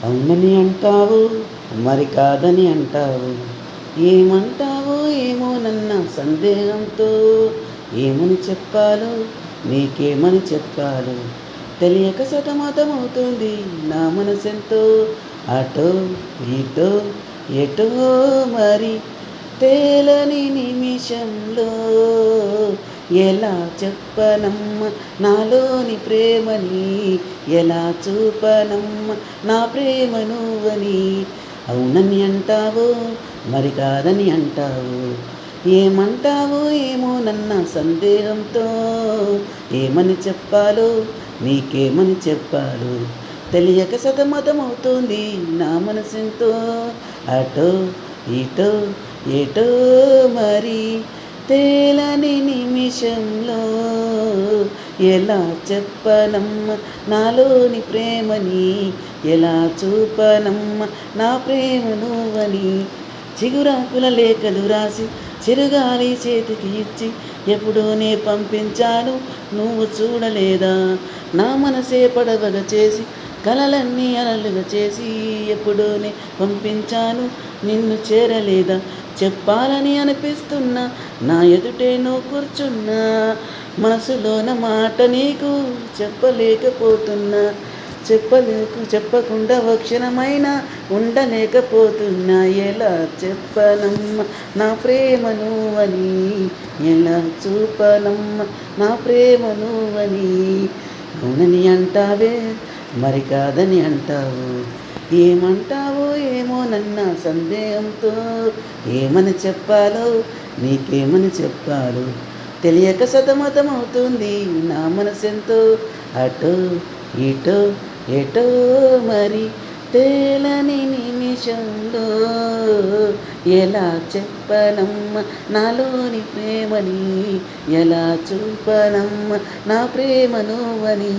అవునని అంటావు, మరి కాదని అంటావు. ఏమంటావో ఏమోనన్న సందేహంతో ఏమని చెప్పాలో, నీకేమని చెప్పాలో తెలియక సతమతమవుతుంది నా మనసెంతో. అటో ఇటో ఎటో మరి తేలని నిమిషంలో ఎలా చెప్పనమ్మ నాలోని ప్రేమని, ఎలా చూపనమ్మ నా ప్రేమ నువ్వని. అవునని అంటావు, మరి కాదని అంటావు. ఏమంటావో ఏమోనన్న సందేహంతో ఏమని చెప్పాలో, నీకేమని చెప్పాలో తెలియక సతమతమవుతోంది నా మనసెంతో. అటో ఇటో ఎటో మరి తేలని నిమిషంలో ఎలా చెప్పనమ్మ నాలోని ప్రేమని, ఎలా చూపనమ్మ నా ప్రేమ నువ్వని. చిగురాకుల లేఖలు రాసి చిరుగాలి చేతికి ఇచ్చి ఎప్పుడోనే పంపించాను, నువ్వు చూడలేదా? నా మనసే పడవగా చేసి కలలన్నీ అలలుగా చేసి ఎప్పుడోనే పంపించాను, నిన్ను చేరలేదా? చెప్పాలని అనిపిస్తున్నా, నా ఎదుటే నువ్వు కూర్చున్నా, మనసులోన మాట నీకు చెప్పలేకపోతున్నా. చెప్పకుండా ఒక క్షణమైనా ఉండలేకపోతున్నా. ఎలా చెప్పనమ్మ నా ప్రేమ నువ్వని, ఎలా చూపనమ్మ నా ప్రేమ నువ్వని. అవునని అంటావే, మరి కాదని అంటావు. ఏమంటావో ఏమోనన్న సందేహంతో ఏమని చెప్పాలో, నీకేమని చెప్పాలో తెలియక సతమతమవుతుంది నా మనసెంతో. అటో ఇటో ఎటో మరి తేలని నిమిషంలో ఎలా చెప్పనమ్మ నాలోని ప్రేమని, ఎలా చూపనమ్మ నా ప్రేమ నువ్వని.